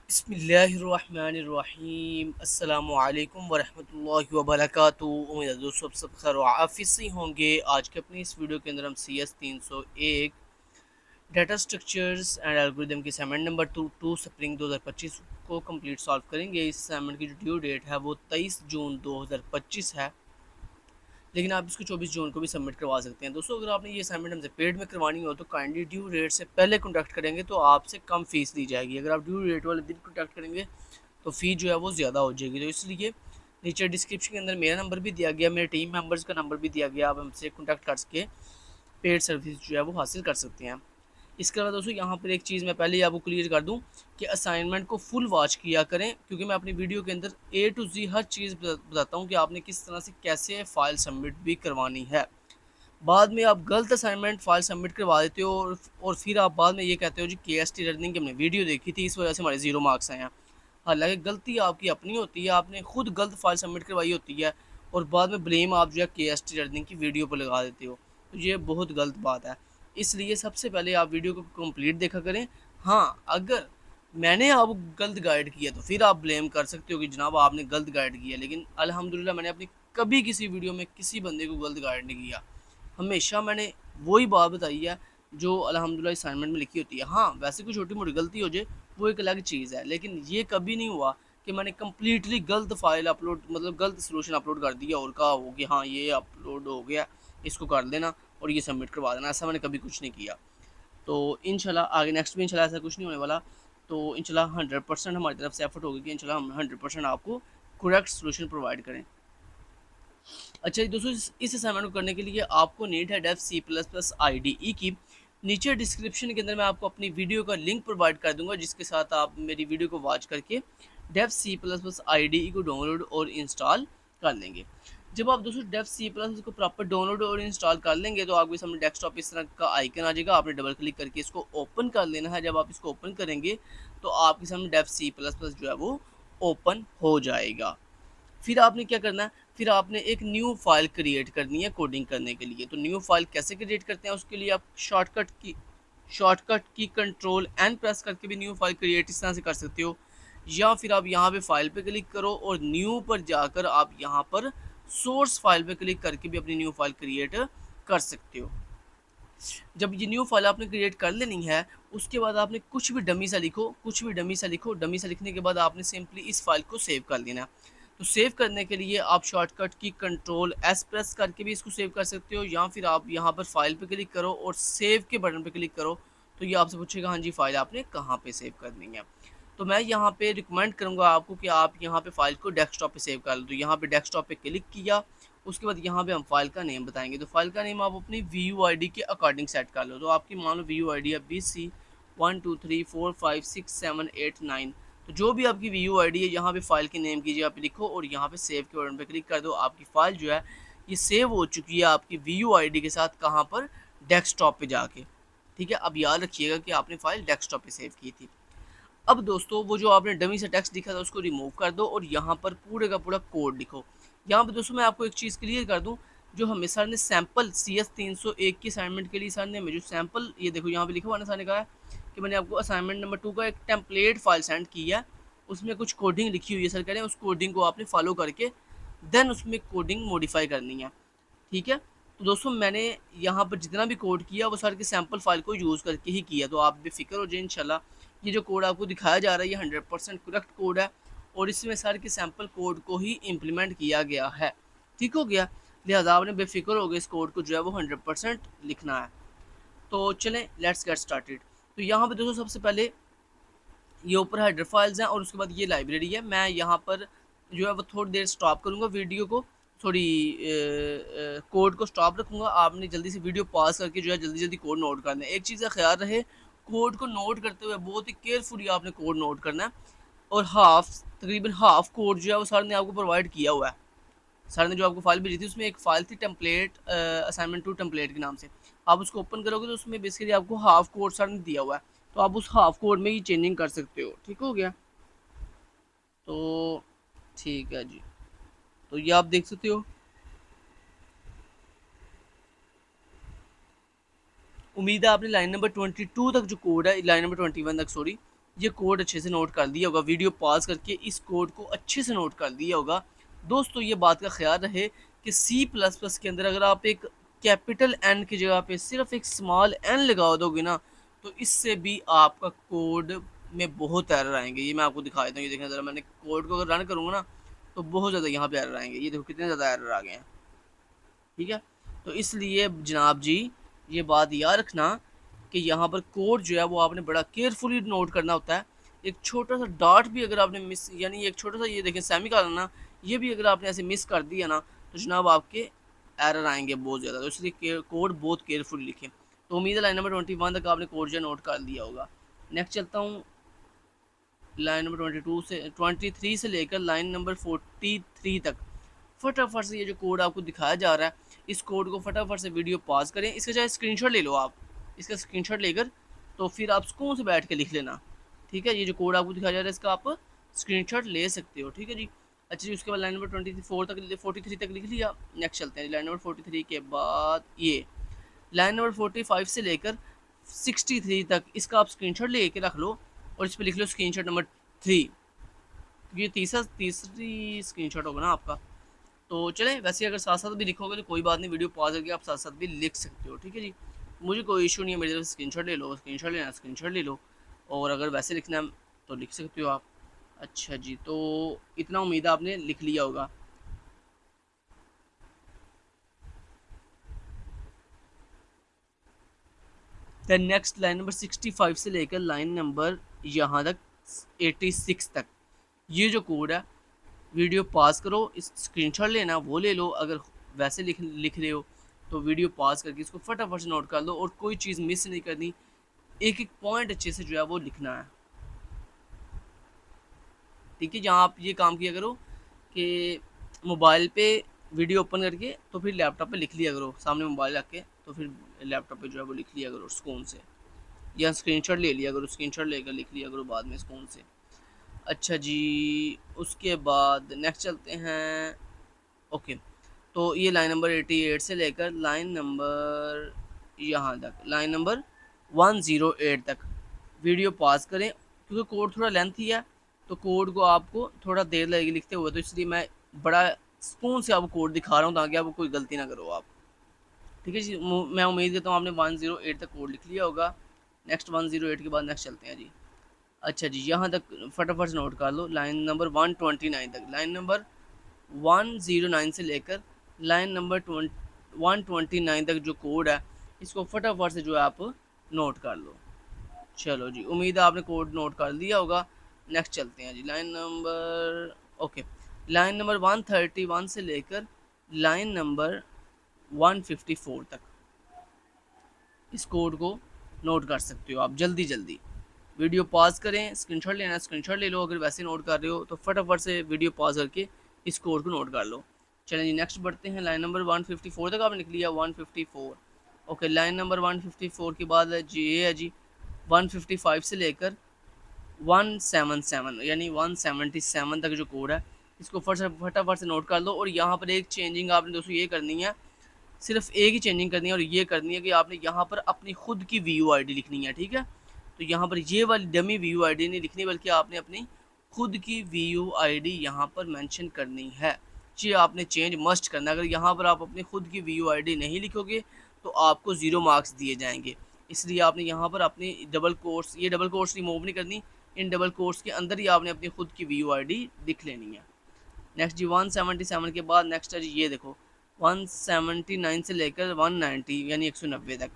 बिस्मिल्लाहिर्रहमानिर्रहीम अस्सलामुअलैकुम वरहमतुल्लाहि वबरकातुहू। उम्मीद है दोस्तों सब खैर व आफियत से होंगे। आज के अपनी इस वीडियो के अंदर हम CS 301 data structures and algorithm की असाइनमेंट नंबर टू स्प्रिंग 2025 को कंप्लीट सॉल्व करेंगे। इस असाइनमेंट की जो ड्यू डेट है वो 23 जून 2025 है, लेकिन आप इसको 24 जून को भी सबमिट करवा सकते हैं। दोस्तों, अगर आपने ये असाइनमेंट हमसे पेड में करवानी हो तो काइंडली ड्यू डेट से पहले कॉन्टैक्ट करेंगे तो आपसे कम फीस ली जाएगी। अगर आप ड्यू डेट वाले दिन कॉन्टैक्ट करेंगे तो फ़ी जो है वो ज़्यादा हो जाएगी। तो इसलिए नीचे डिस्क्रिप्शन के अंदर मेरा नंबर भी दिया गया, मेरे टीम मेंबर्स का नंबर भी दिया गया, आप हमसे कॉन्टैक्ट करके पेड सर्विस जो है वो हासिल कर सकते हैं। इसके अलावा दोस्तों यहाँ पर एक चीज़ मैं पहले ही आपको क्लियर कर दूँ कि असाइनमेंट को फुल वॉच किया करें, क्योंकि मैं अपनी वीडियो के अंदर A to Z हर चीज़ बताता हूँ कि आपने किस तरह से कैसे फ़ाइल सबमिट भी करवानी है। बाद में आप गलत असाइनमेंट फ़ाइल सबमिट करवा देते हो और फिर आप बाद में ये कहते हो जी KST लर्निंग की हमने वीडियो देखी थी, इस वजह से हमारे 0 मार्क्स आए हैं। हालांकि गलती आपकी अपनी होती है, आपने खुद गलत फाइल सबमिट करवाई होती है और बाद में ब्लेम आप जो है KST लर्निंग की वीडियो पर लगा देते हो, तो ये बहुत गलत बात है। इसलिए सबसे पहले आप वीडियो को कंप्लीट देखा करें। हाँ, अगर मैंने आपको गलत गाइड किया तो फिर आप ब्लेम कर सकते हो कि जनाब आपने गलत गाइड किया, लेकिन अल्हम्दुलिल्लाह मैंने अपनी कभी किसी वीडियो में किसी बंदे को गलत गाइड नहीं किया। हमेशा मैंने वही बात बताई है जो अल्हम्दुलिल्लाह असाइनमेंट में लिखी होती है। हाँ, वैसे कोई छोटी मोटी गलती हो जाए वो एक अलग चीज़ है, लेकिन ये कभी नहीं हुआ कि मैंने कम्प्लीटली गलत फाइल अपलोड मतलब गलत सोल्यूशन अपलोड कर दिया और कहा हो कि हाँ ये अपलोड हो गया, इसको कर देना और ये सबमिट करवा देना। ऐसा मैंने कभी कुछ नहीं किया। तो इंशाल्लाह आगे नेक्स्ट भी इंशाल्लाह ऐसा कुछ नहीं होने वाला। तो इंशाल्लाह 100% हमारी तरफ से एफर्ट होगी कि इंशाल्लाह हम 100% आपको करेक्ट सोल्यूशन प्रोवाइड करें। अच्छा जी दोस्तों, इस असाइनमेंट को करने के लिए आपको नीड है डेव C++ IDE की। नीचे डिस्क्रिप्शन के अंदर मैं आपको अपनी वीडियो का लिंक प्रोवाइड कर दूंगा, जिसके साथ आप मेरी वीडियो को वॉच करके डेव C++ IDE को डाउनलोड और इंस्टॉल कर लेंगे। जब आप दोस्तों डेव C++ को प्रॉपर डाउनलोड और इंस्टॉल कर लेंगे तो आपके सामने डेस्कटॉप इस तरह का आइकन आ जाएगा। आपने डबल क्लिक करके इसको ओपन कर लेना है। जब आप इसको ओपन करेंगे तो आपके सामने डेव C++ जो है वो ओपन हो जाएगा। फिर आपने क्या करना है, फिर आपने एक न्यू फाइल क्रिएट करनी है कोडिंग करने के लिए। तो न्यू फाइल कैसे क्रिएट करते हैं, उसके लिए आप शॉर्टकट की कंट्रोल एन प्रेस करके भी न्यू फाइल क्रिएट इस तरह से कर सकते हो, या फिर आप यहाँ पे फाइल पे क्लिक करो और न्यू पर जाकर आप यहाँ पर सोर्स फाइल पे क्लिक करके भी अपनी न्यू फाइल क्रिएट कर सकते हो। जब ये न्यू फाइल आपने क्रिएट कर लेनी है, उसके बाद आपने कुछ भी डमी सा लिखो, डमी सा लिखने के बाद आपने सिंपली इस फाइल को सेव कर लेना है। तो सेव करने के लिए आप शॉर्टकट की कंट्रोल एस प्रेस करके भी इसको सेव कर सकते हो, या फिर आप यहाँ पर फाइल पे क्लिक करो और सेव के बटन पे क्लिक करो तो ये आपसे पूछेगा हाँ जी फाइल आपने कहाँ पे सेव करनी है। तो मैं यहाँ पे रिकमेंड करूँगा आपको कि आप यहाँ पे फाइल को डेस्कटॉप पे सेव कर लो। तो यहाँ पे डेस्कटॉप पे क्लिक किया, उसके बाद यहाँ पे हम फाइल का नेम बताएंगे। तो फाइल का नेम आप अपनी VUID के अकॉर्डिंग सेट कर लो। तो आपकी मान लो VUID है BC12345678 9। तो जो भी आपकी VUID है यहाँ पे फाइल के नेम की जगह पे लिखो और यहाँ पे सेव के बटन पे क्लिक कर दो। आपकी फाइल जो है ये सेव हो चुकी है आपकी VUID के साथ, कहाँ पर, डेस्कटॉप पे जाके। ठीक है, अब याद रखिएगा कि आपने फाइल डेस्कटॉप पे सेव की थी। अब दोस्तों वो जो आपने डमी से टेक्स्ट लिखा था उसको रिमूव कर दो और यहाँ पर पूरे का पूरा कोड लिखो। यहाँ पे दोस्तों मैं आपको एक चीज़ क्लियर कर दूँ, जो हमें सर ने सैम्पल CS 301 की असाइनमेंट के लिए सर ने हमें जो सैम्पल, ये देखो यहाँ पे लिखा हुआ ना, सर ने कहा है कि मैंने आपको असाइनमेंट नंबर 2 का एक टेम्पलेट फाइल सेंड की है, उसमें कुछ कोडिंग लिखी हुई है। सर कह रहे हैं उस कोडिंग को आपने फॉलो करके देन उसमें कोडिंग मॉडिफाई करनी है। ठीक है, तो दोस्तों मैंने यहाँ पर जितना भी कोड किया वो सर के सैम्पल फाइल को यूज़ करके ही किया। तो आप बेफिक्र हो जाए, इंशाल्लाह ये जो कोड आपको दिखाया जा रहा है ये 100% करेक्ट कोड है और इसमें सर के सैम्पल कोड को ही इम्प्लीमेंट किया गया है। ठीक हो गया, लिहाजा आपने बेफिक्र हो गया इस कोड को जो है वो 100% लिखना है। तो चलें लेट्स गेट स्टार्टेड। तो यहाँ पर दोस्तों सबसे पहले ये ऊपर हेडर फाइल्स हैं और उसके बाद ये लाइब्रेरी है। मैं यहाँ पर जो है वो थोड़ी देर स्टॉप करूँगा वीडियो को, थोड़ी कोड को स्टॉप रखूँगा। आपने जल्दी से वीडियो पॉज करके जो है जल्दी जल्दी कोड नोट करना है। एक चीज़ का ख्याल रहे, कोड को नोट करते हुए बहुत ही केयरफुली आपने कोड नोट करना है। और तकरीबन हाफ कोड जो है वो सर ने आपको प्रोवाइड किया हुआ है। सर ने जो आपको फाइल भेजी थी उसमें एक फ़ाइल थी टेम्पलेट असाइनमेंट 2 टेम्पलेट के नाम से। आप उसको ओपन करोगे तो उसमें बेसिकली आपको हाफ कोड सर ने दिया हुआ है, तो आप उस हाफ कोड में ही चेंजिंग कर सकते हो। ठीक हो गया, तो ठीक है जी। तो ये आप देख सकते हो, उम्मीद है आपने लाइन नंबर 22 तक जो कोड है, लाइन नंबर 21 तक सॉरी, ये कोड अच्छे से नोट कर दिया होगा, वीडियो पॉज करके इस कोड को अच्छे से नोट कर दिया होगा। दोस्तों ये बात का ख्याल रहे कि C++ के अंदर अगर आप एक कैपिटल एन की जगह पे सिर्फ एक स्मॉल एन लगा दोगे ना, तो इससे भी आपका कोड में बहुत एरर आएंगे। ये मैं आपको दिखा देता हूँ, ये देखना ज़रा, मैंने कोड को अगर रन करूँगा ना तो बहुत ज़्यादा यहाँ पे एरर आएंगे। ये देखो कितने ज़्यादा एरर आ गए हैं, ठीक है। तो इसलिए जनाब जी ये बात याद रखना कि यहाँ पर कोड जो है वो आपने बड़ा केयरफुली नोट करना होता है। एक छोटा सा डॉट भी अगर आपने मिस, यानी एक छोटा सा, ये देखें सेमी कॉलन ना, ये भी अगर आपने ऐसे मिस कर दिया ना तो जनाब आपके एरर आएंगे बहुत ज़्यादा। तो इसलिए कोड बहुत केयरफुली लिखें। तो उम्मीद है लाइन नंबर 21 तक आपने कोड जो नोट कर दिया होगा। नेक्स्ट चलता हूँ लाइन नंबर 23 से लेकर लाइन नंबर 43 तक। फटाफट से ये जो कोड आपको दिखाया जा रहा है, इस कोड को फटाफट से वीडियो पॉज करें, इसका चाहे स्क्रीनशॉट ले लो आप, इसका स्क्रीनशॉट लेकर तो फिर आप सुकून से बैठ के लिख लेना, ठीक है। ये जो कोड आपको दिखाया जा रहा है इसका आप स्क्रीनशॉट ले सकते हो, ठीक है जी। अच्छा जी, उसके बाद लाइन नंबर 43 तक लिख लिया। नेक्स्ट चलते हैं लाइन नंबर 43 के बाद ये लाइन नंबर 45 से लेकर 63 तक, इसका आप स्क्रीनशॉट लेके रख लो और इस पर लिख लो स्क्रीनशॉट नंबर 3। ये तीसरी स्क्रीनशॉट होगा ना आपका। तो चलें, वैसे अगर साथ साथ भी लिखोगे तो कोई बात नहीं, वीडियो पॉज करके आप साथ साथ भी लिख सकते हो, ठीक है जी। मुझे कोई इशू नहीं है, मेरी तरफ स्क्रीनशॉट ले लो, स्क्रीनशॉट लेना स्क्रीनशॉट ले लो, और अगर वैसे लिखना है तो लिख सकते हो आप। अच्छा जी, तो इतना उम्मीद है आपने लिख लिया होगा। दैन नेक्स्ट लाइन नंबर 65 से लेकर लाइन नंबर यहाँ तक 86 तक, ये जो कोड है वीडियो पॉज करो, इस स्क्रीनशॉट लेना वो ले लो, अगर वैसे लिख रहे हो तो वीडियो पॉज करके इसको फटाफट से नोट कर लो और कोई चीज़ मिस नहीं करनी, एक एक पॉइंट अच्छे से जो है वो लिखना है, ठीक है। जहाँ आप ये काम किया करो कि मोबाइल पे वीडियो ओपन करके तो फिर लैपटॉप पे लिख लिया करो, सामने मोबाइल रख के तो फिर लैपटॉप पे जो है वो लिख लिया करो सुकून से, या स्क्रीनशॉट ले लिया करो, स्क्रीनशॉट लेकर लिख लिया करो बाद में सुकून से। अच्छा जी, उसके बाद नेक्स्ट चलते हैं। ओके, तो ये लाइन नंबर 88 से लेकर लाइन नंबर यहाँ तक, लाइन नंबर 108 तक वीडियो पास करें, क्योंकि कोड थोड़ा लेंथी है तो कोड को आपको थोड़ा देर लगेगी लिखते हुए, तो इसलिए मैं बड़ा सुकून से आपको कोड दिखा रहा हूँ ताकि आपको कोई गलती ना करो आप, ठीक है जी। मैं उम्मीद करता हूँ आपने 108 तक कोड लिख लिया होगा। नेक्स्ट 108 के बाद नेक्स्ट चलते हैं जी। अच्छा जी, यहाँ तक फटाफट से नोट कर लो, लाइन नंबर 129 तक, लाइन नंबर 109 से लेकर लाइन नंबर 129 तक जो कोड है इसको फटाफट से जो है आप नोट कर लो। चलो जी, उम्मीद है आपने कोड नोट कर लिया होगा। नेक्स्ट चलते हैं जी, line number okay, line number 131 से लेकर लाइन नंबर 154 तक इस कोड को नोट कर सकते हो आप जल्दी जल्दी। वीडियो पॉज करें, स्क्रीनशॉट लेना स्क्रीनशॉट ले लो, अगर वैसे नोट कर रहे हो तो फटाफट से वीडियो पॉज करके इस कोड को नोट कर लो। चलें जी, नेक्स्ट बढ़ते हैं। लाइन नंबर 154 तक आपने लिख लिया, 154। ओके, लाइन नंबर 154 के बाद जी ये है जी 155 से लेकर 177 यानी 177 तक जो कोड है इसको फटाफट से नोट कर लो। और यहाँ पर एक चेंजिंग आपने दोस्तों ये करनी है, सिर्फ एक ही चेंजिंग करनी है, और ये करनी है कि आपने यहाँ पर अपनी खुद की VUID लिखनी है, ठीक है। तो यहाँ पर ये वाली डमी VUID नहीं लिखनी, बल्कि आपने अपनी खुद की VUID यहाँ पर मेंशन करनी है। ये आपने चेंज मस्ट करना है। अगर यहाँ पर आप अपनी खुद की VUID नहीं लिखोगे तो आपको 0 मार्क्स दिए जाएंगे। इसलिए आपने यहाँ पर अपनी डबल कोट्स, ये डबल कोट्स रिमूव नहीं करनी, इन डबल कोट्स के अंदर ही आपने अपनी खुद की VUID लिख लेनी है। नेक्स्ट जी 177 के बाद नेक्स्ट है जी ये देखो 179 से लेकर 190 यानी 190 तक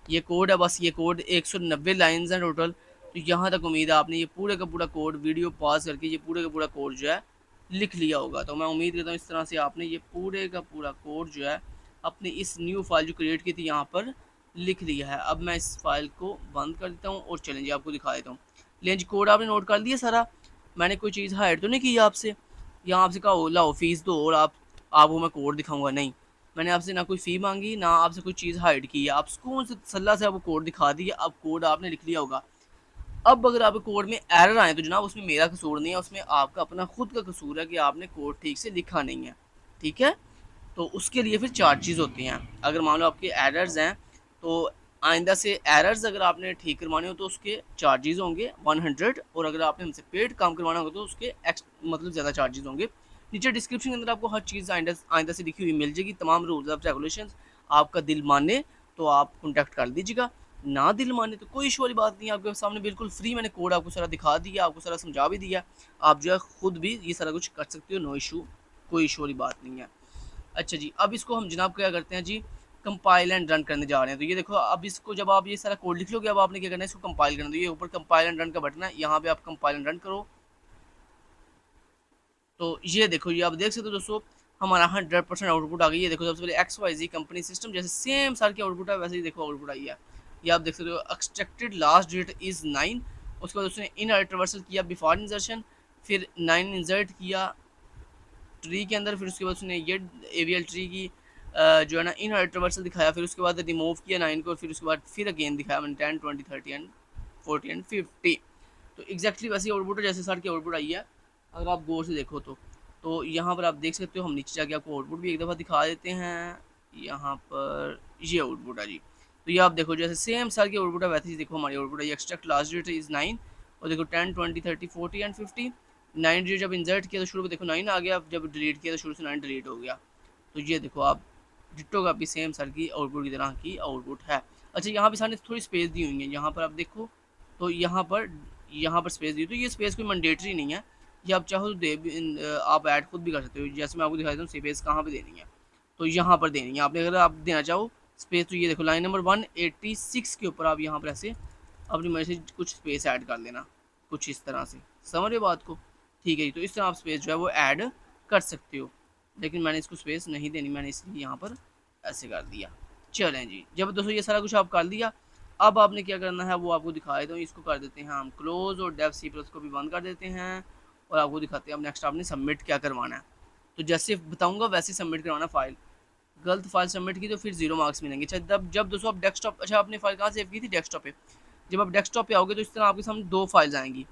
ये कोड है। बस ये कोड 190 लाइन्स हैं टोटल। तो यहाँ तक उम्मीद है आपने ये पूरे का पूरा कोड वीडियो पॉज करके ये पूरे का पूरा कोड जो है लिख लिया होगा। तो मैं उम्मीद करता हूँ इस तरह से आपने ये पूरे का पूरा कोड जो है अपनी इस न्यू फाइल जो क्रिएट की थी यहाँ पर लिख लिया है। अब मैं इस फाइल को बंद कर देता हूँ और चलेंगे आपको दिखा देता हूँ। लेंज कोड आपने नोट कर लिया सारा, मैंने कोई चीज़ हाइड तो नहीं की आपसे, यहाँ आपसे कहा हो लाओ फीस दो और आपको मैं कोड दिखाऊंगा, नहीं, मैंने आपसे ना कोई फ़ी मांगी ना आपसे कोई चीज़ हाइड की है, आप सुकून से तसल्ला से आपको कोड दिखा दिया, अब कोड आपने लिख लिया होगा। अब अगर आपके कोड में एरर आए तो जनाब उसमें मेरा कसूर नहीं है, उसमें आपका अपना खुद का कसूर है कि आपने कोड ठीक से लिखा नहीं है, ठीक है। तो उसके लिए फिर चार्जेस होते हैं। अगर मान लो आपके एरर्स हैं तो आइंदा से एरर्स अगर आपने ठीक करवाने हो तो उसके चार्जेस होंगे 100, और अगर आपने हमसे पेड काम करवाना होगा तो उसके मतलब ज़्यादा चार्जेस होंगे। नीचे डिस्क्रिप्शन के अंदर आपको हर चीज़ आइंदा से लिखी हुई मिल जाएगी, तमाम रूल्स ऑफ रेगुलेशन। आपका दिल माने तो आप कॉन्टैक्ट कर दीजिएगा, ना दिल माने तो कोई इशू वाली बात नहीं है। आपके सामने बिल्कुल फ्री मैंने कोड आपको सारा दिखा दिया, आपको सारा समझा भी दिया। आप जो है खुद भी ये सारा कुछ कर सकते हो, नो इशू, कोई इशू वाली बात नहीं है। अच्छा जी, अब इसको हम जनाब क्या करते हैं जी, कंपाइल एंड रन करने जा रहे हैं। तो ये देखो, अब इसको जब आप ये सारा कोड लिख लोगे, अब आपने क्या करना है, इसको कंपाइल करना है। तो ये ऊपर कंपाइल एंड रन का बटन है, यहाँ पे आप कंपाइल एंड रन करो। तो ये देखो, ये आप देख सकते हो दोस्तों, हमारा 100% आउटपुट आ गई है। देखो सबसे पहले XYZ कंपनी सिस्टम, जैसे सेम सार की आउटपुट है वैसे ही देखो आउटपुट आई है। ये आप देख सकते हो, एक्सट्रैक्टेड लास्ट डेट इज़ 9। उसके बाद उसने इन रिवर्सल किया बिफोर इंसर्शन, फिर 9 इंसर्ट किया ट्री के अंदर, फिर उसके बाद उसने ये AVL ट्री की जो है ना इन रिवर्सल दिखाया, फिर उसके बाद रिमूव किया 9 को, फिर उसके बाद फिर अगेन दिखाया मैंने 10, 20, 30 एंड 40 एंड 50। तो एग्जैक्टली वैसी आउटपुट है जैसे सर की आउटपुट आई है, अगर आप गौर से देखो तो यहाँ पर आप देख सकते हो। हम नीचे जाके आपको आउटपुट भी एक दफ़ा दिखा देते हैं। यहाँ पर ये आउटपुट है जी। तो ये आप देखो, जैसे सेम सर की आउटपुट है वैसे ही देखो हमारी आउटपुट है। एक्सट्रैक्ट लास्ट डेट इज़ 9, और देखो 10, 20, 30, 40 एंड 50। 9 डिजिट जब इंसर्ट किया तो शुरू में देखो 9 आ गया, जब डिलीट किया तो शुरू से 9 डिलीट हो गया। तो ये देखो आप डिट्टो का भी सेम सर की आउटपुट की तरह की आउटपुट है। अच्छा, यहाँ पे सामने थोड़ी स्पेस दी हुई है, यहाँ पर आप देखो, तो यहाँ पर स्पेस दी, तो ये स्पेस कोई मैंडेटरी नहीं है, ये आप चाहो तो आप ऐड खुद भी कर सकते हो। जैसे मैं आपको दिखा देता हूँ स्पेस कहाँ पे देनी है, तो यहाँ पर देनी है आपने, अगर आप देना चाहो स्पेस। तो ये देखो लाइन नंबर 186 के ऊपर आप यहाँ पर ऐसे अपनी मर्जी से कुछ स्पेस ऐड कर लेना, कुछ इस तरह से, समझ रहे बात को? ठीक है जी, तो इस तरह आप स्पेस जो है वो ऐड कर सकते हो, लेकिन मैंने इसको स्पेस नहीं देनी, मैंने इसलिए यहाँ पर ऐसे कर दिया। चलें जी, जब दोस्तों ये सारा कुछ आप कर लिया, अब आपने क्या करना है वो आपको दिखा देता हूँ। इसको कर देते हैं हम क्लोज, और डेव सी प्लस को भी बंद कर देते हैं, और आपको दिखाते हैं अब नेक्स्ट आपने सबमिट क्या करवाना है। तो जैसे बताऊँगा वैसे सबमिट करवाना। फाइल गलत फाइल सबमिट की तो फिर 0 मार्क्स मिलेंगे। अच्छा, जब दोस्तों आप डेस्कटॉप, अच्छा आपने फाइल कहाँ सेव की थी? डेस्कटॉप पे। जब आप डेस्कटॉप पे आओगे तो इस तरह आपके सामने 2 फाइल्स आएंगी,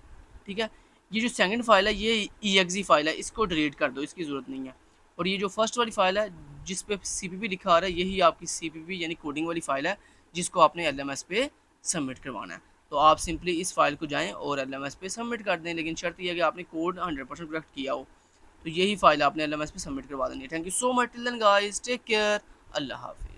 ठीक है। ये जो सेकंड फाइल है ये EXE फाइल है, इसको डिलीट कर दो, इसकी ज़रूरत नहीं है। और ये जो फर्स्ट वाली फाइल है जिस पे CPP लिखा आ रहा है, यही आपकी CPP यानी कोडिंग वाली फाइल है, जिसको आपने LMS पे सबमिट करवाना है। तो आप सिंपली इस फाइल को जाएं और LMS पे सबमिट कर दें, लेकिन शर्त यह है कि आपने कोड 100% करेक्ट किया हो। तो यही फाइल आपने LMS पे सबमिट करवा देनी है। Thank you so much, till then guys, take care, Allah हाफिज़।